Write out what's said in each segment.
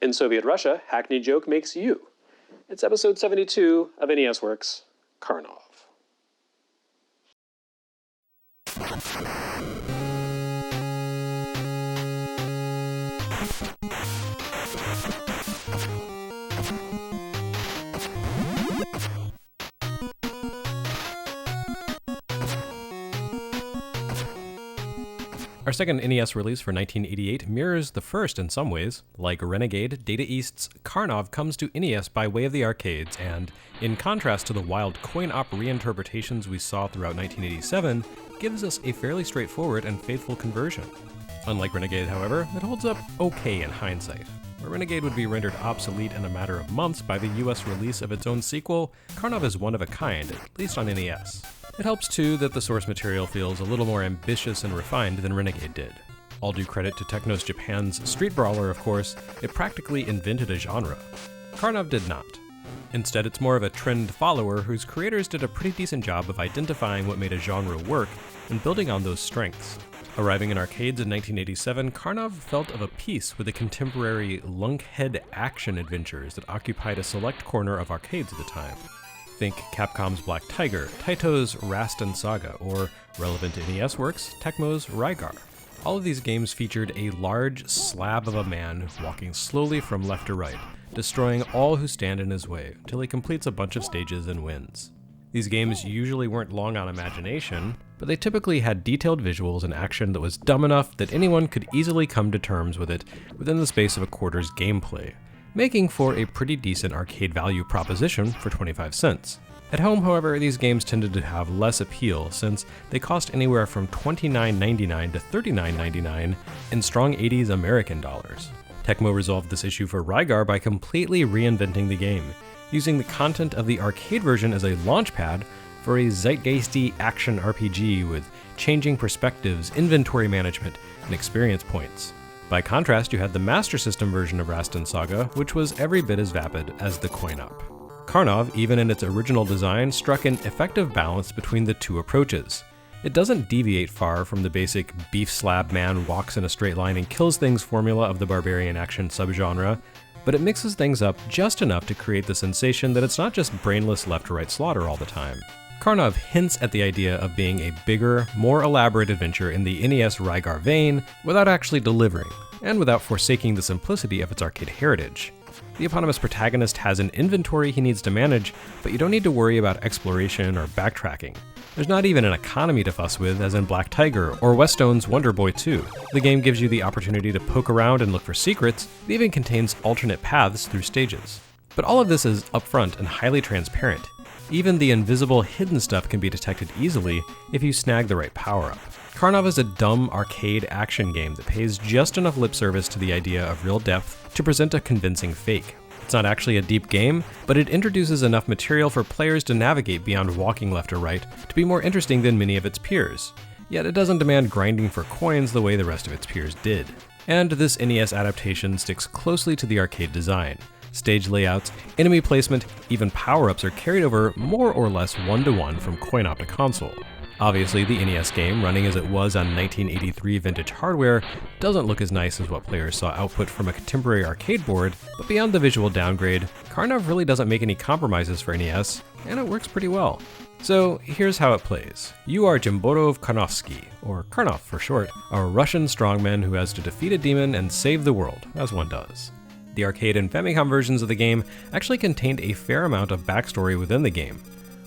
In Soviet Russia, Hackney Joke makes you. It's episode 72 of NES Works, Karnov. Our second NES release for 1988 mirrors the first in some ways. Like Renegade, Data East's Karnov comes to NES by way of the arcades, and, in contrast to the wild coin-op reinterpretations we saw throughout 1987, gives us a fairly straightforward and faithful conversion. Unlike Renegade, however, it holds up okay in hindsight. Where Renegade would be rendered obsolete in a matter of months by the US release of its own sequel, Karnov is one of a kind, at least on NES. It helps too that the source material feels a little more ambitious and refined than Renegade did. All due credit to Technos Japan's Street Brawler, of course, it practically invented a genre. Karnov did not. Instead, it's more of a trend follower whose creators did a pretty decent job of identifying what made a genre work and building on those strengths. Arriving in arcades in 1987, Karnov felt of a piece with the contemporary lunkhead action adventures that occupied a select corner of arcades at the time. Think Capcom's Black Tiger, Taito's RASTAN Saga, or, relevant to NES Works, Tecmo's Rygar. All of these games featured a large slab of a man walking slowly from left to right, destroying all who stand in his way, till he completes a bunch of stages and wins. These games usually weren't long on imagination, but they typically had detailed visuals and action that was dumb enough that anyone could easily come to terms with it within the space of a quarter's gameplay, making for a pretty decent arcade value proposition for 25 cents. At home, however, these games tended to have less appeal since they cost anywhere from $29.99 to $39.99 in strong 80s American dollars. Tecmo resolved this issue for Rygar by completely reinventing the game, using the content of the arcade version as a launchpad for a zeitgeisty action RPG with changing perspectives, inventory management, and experience points. By contrast, you had the Master System version of RASTAN Saga, which was every bit as vapid as the coin-op. Karnov, even in its original design, struck an effective balance between the two approaches. It doesn't deviate far from the basic beef slab man walks in a straight line and kills things formula of the barbarian action subgenre, but it mixes things up just enough to create the sensation that it's not just brainless left-to-right slaughter all the time. Karnov hints at the idea of being a bigger, more elaborate adventure in the NES Rygar vein without actually delivering, and without forsaking the simplicity of its arcade heritage. The eponymous protagonist has an inventory he needs to manage, but you don't need to worry about exploration or backtracking. There's not even an economy to fuss with, as in Black Tiger or Weston's Wonder Boy 2. The game gives you the opportunity to poke around and look for secrets. It even contains alternate paths through stages. But all of this is upfront and highly transparent. Even the invisible hidden stuff can be detected easily if you snag the right power-up. Karnov is a dumb arcade action game that pays just enough lip service to the idea of real depth to present a convincing fake. It's not actually a deep game, but it introduces enough material for players to navigate beyond walking left or right to be more interesting than many of its peers. Yet it doesn't demand grinding for coins the way the rest of its peers did. And this NES adaptation sticks closely to the arcade design. Stage layouts, enemy placement, even power-ups are carried over more or less one-to-one from coin-op to console. Obviously, the NES game, running as it was on 1983 vintage hardware, doesn't look as nice as what players saw output from a contemporary arcade board, but beyond the visual downgrade, Karnov really doesn't make any compromises for NES, and it works pretty well. So here's how it plays. You are Jimborov Karnovsky, or Karnov for short, a Russian strongman who has to defeat a demon and save the world, as one does. The arcade and FAMICOM versions of the game actually contained a fair amount of backstory within the game,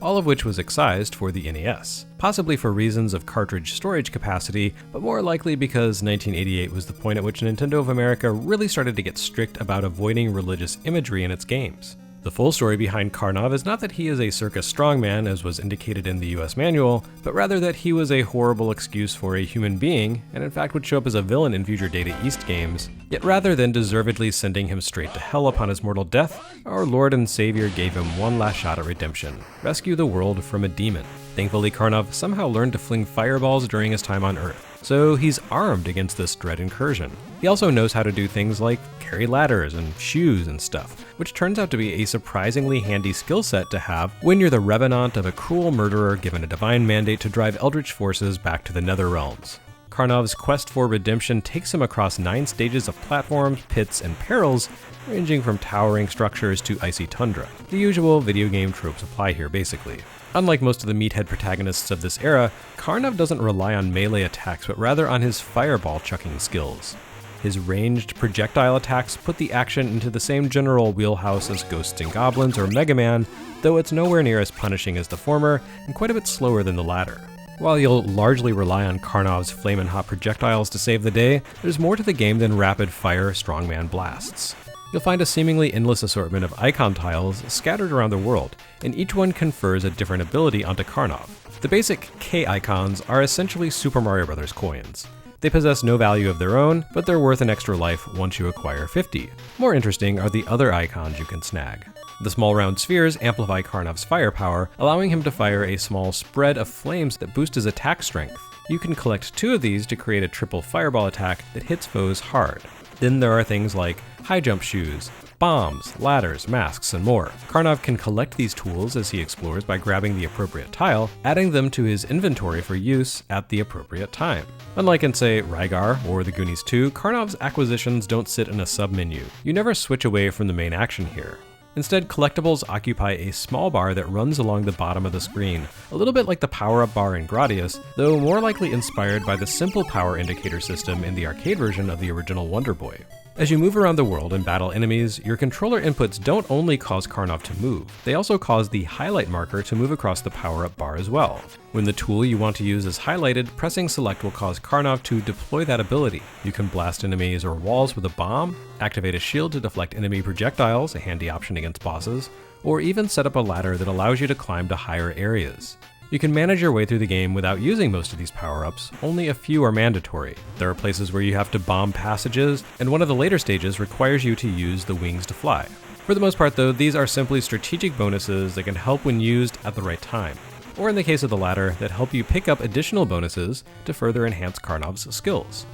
all of which was excised for the NES, possibly for reasons of cartridge storage capacity, but more likely because 1988 was the point at which Nintendo of America really started to get strict about avoiding religious imagery in its games. The full story behind Karnov is not that he is a circus strongman, as was indicated in the US manual, but rather that he was a horrible excuse for a human being, and in fact would show up as a villain in future Data East games. Yet rather than deservedly sending him straight to hell upon his mortal death, our Lord and Savior gave him one last shot at redemption: rescue the world from a demon. Thankfully, Karnov somehow learned to fling fireballs during his time on Earth, so he's armed against this dread incursion. He also knows how to do things like carry ladders and shoes and stuff, which turns out to be a surprisingly handy skill set to have when you're the revenant of a cruel murderer given a divine mandate to drive eldritch forces back to the nether realms. Karnov's quest for redemption takes him across 9 stages of platforms, pits, and perils, ranging from towering structures to icy tundra. The usual video game tropes apply here, basically. Unlike most of the meathead protagonists of this era, Karnov doesn't rely on melee attacks, but rather on his fireball chucking skills. His ranged projectile attacks put the action into the same general wheelhouse as Ghosts N Goblins or Mega Man, though it's nowhere near as punishing as the former, and quite a bit slower than the latter. While you'll largely rely on Karnov's flamin' hot projectiles to save the day, there's more to the game than rapid-fire strongman blasts. You'll find a seemingly endless assortment of icon tiles scattered around the world, and each one confers a different ability onto Karnov. The basic K icons are essentially Super Mario Bros. Coins. They possess no value of their own, but they're worth an extra life once you acquire 50. More interesting are the other icons you can snag. The small round spheres amplify Karnov's firepower, allowing him to fire a small spread of flames that boost his attack strength. You can collect 2 of these to create a triple fireball attack that hits foes hard. Then there are things like high jump shoes, bombs, ladders, masks, and more. Karnov can collect these tools as he explores by grabbing the appropriate tile, adding them to his inventory for use at the appropriate time. Unlike in, say, Rygar or The Goonies 2, Karnov's acquisitions don't sit in a sub-menu. You never switch away from the main action here. Instead, collectibles occupy a small bar that runs along the bottom of the screen, a little bit like the power-up bar in Gradius, though more likely inspired by the simple power indicator system in the arcade version of the original Wonder Boy. As you move around the world and battle enemies, your controller inputs don't only cause Karnov to move, they also cause the highlight marker to move across the power-up bar as well. When the tool you want to use is highlighted, pressing select will cause Karnov to deploy that ability. You can blast enemies or walls with a bomb, activate a shield to deflect enemy projectiles, a handy option against bosses, or even set up a ladder that allows you to climb to higher areas. You can manage your way through the game without using most of these power-ups, only a few are mandatory. There are places where you have to bomb passages, and one of the later stages requires you to use the wings to fly. For the most part though, these are simply strategic bonuses that can help when used at the right time, or in the case of the latter, that help you pick up additional bonuses to further enhance Karnov's skills.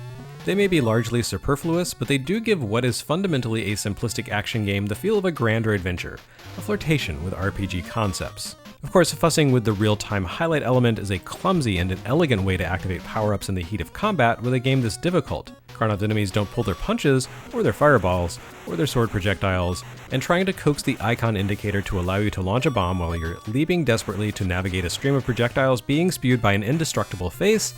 They may be largely superfluous, but they do give what is fundamentally a simplistic action game the feel of a grander adventure, a flirtation with RPG concepts. Of course, fussing with the real-time highlight element is a clumsy and an elegant way to activate power-ups in the heat of combat with a game this difficult. Karnov's enemies don't pull their punches, or their fireballs, or their sword projectiles, and trying to coax the icon indicator to allow you to launch a bomb while you're leaping desperately to navigate a stream of projectiles being spewed by an indestructible face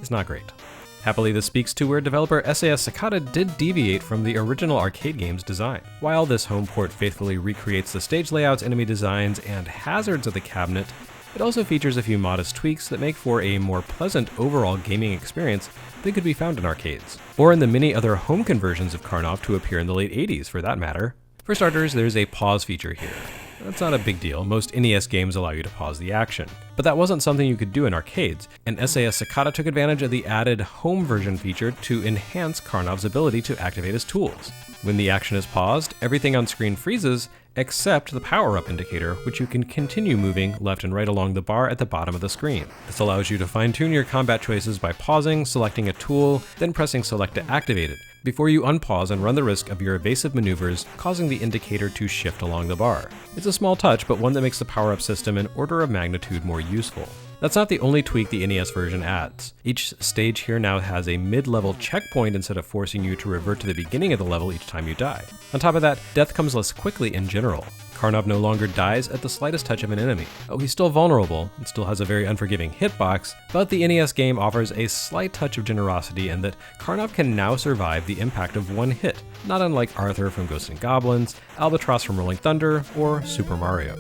is not great. Happily, this speaks to where developer SAGA did deviate from the original arcade game's design. While this home port faithfully recreates the stage layouts, enemy designs, and hazards of the cabinet, it also features a few modest tweaks that make for a more pleasant overall gaming experience than could be found in arcades, or in the many other home conversions of Karnov to appear in the late 80s for that matter. For starters, there's a pause feature here. That's not a big deal, most NES games allow you to pause the action. But that wasn't something you could do in arcades, and SAGA took advantage of the added home version feature to enhance Karnov's ability to activate his tools. When the action is paused, everything on screen freezes, except the power-up indicator, which you can continue moving left and right along the bar at the bottom of the screen. This allows you to fine-tune your combat choices by pausing, selecting a tool, then pressing select to activate it, before you unpause and run the risk of your evasive maneuvers causing the indicator to shift along the bar. It's a small touch, but one that makes the power-up system an order of magnitude more useful. That's not the only tweak the NES version adds. Each stage here now has a mid-level checkpoint instead of forcing you to revert to the beginning of the level each time you die. On top of that, death comes less quickly in general. Karnov no longer dies at the slightest touch of an enemy. Oh, he's still vulnerable and still has a very unforgiving hitbox, but the NES game offers a slight touch of generosity in that Karnov can now survive the impact of one hit, not unlike Arthur from Ghosts N Goblins, Albatross from Rolling Thunder, or Super Mario.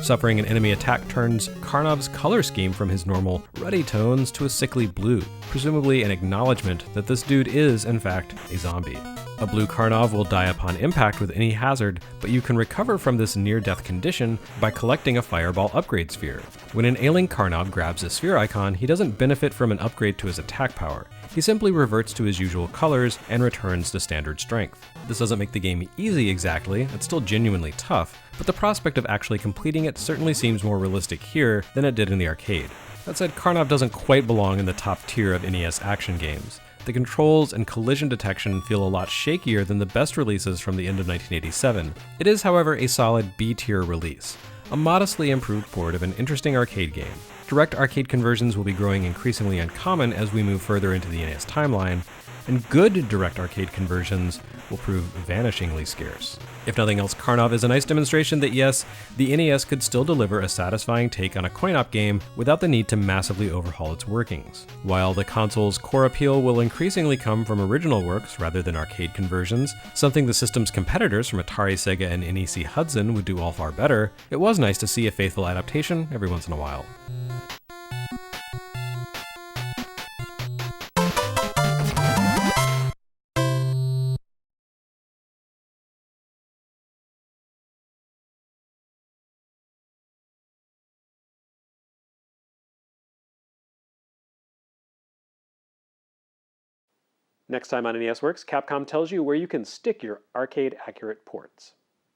Suffering an enemy attack turns Karnov's color scheme from his normal ruddy tones to a sickly blue, presumably an acknowledgement that this dude is, in fact, a zombie. A blue Karnov will die upon impact with any hazard, but you can recover from this near-death condition by collecting a fireball upgrade sphere. When an ailing Karnov grabs a sphere icon, he doesn't benefit from an upgrade to his attack power. He simply reverts to his usual colors and returns to standard strength. This doesn't make the game easy exactly, it's still genuinely tough, but the prospect of actually completing it certainly seems more realistic here than it did in the arcade. That said, Karnov doesn't quite belong in the top tier of NES action games. The controls and collision detection feel a lot shakier than the best releases from the end of 1987. It is, however, a solid B-tier release, a modestly improved port of an interesting arcade game. Direct arcade conversions will be growing increasingly uncommon as we move further into the NES timeline, and good direct arcade conversions will prove vanishingly scarce. If nothing else, Karnov is a nice demonstration that yes, the NES could still deliver a satisfying take on a coin-op game without the need to massively overhaul its workings. While the console's core appeal will increasingly come from original works rather than arcade conversions, something the system's competitors from Atari, Sega, and NEC Hudson would do all far better, it was nice to see a faithful adaptation every once in a while. Next time on NES Works, Capcom tells you where you can stick your arcade-accurate ports.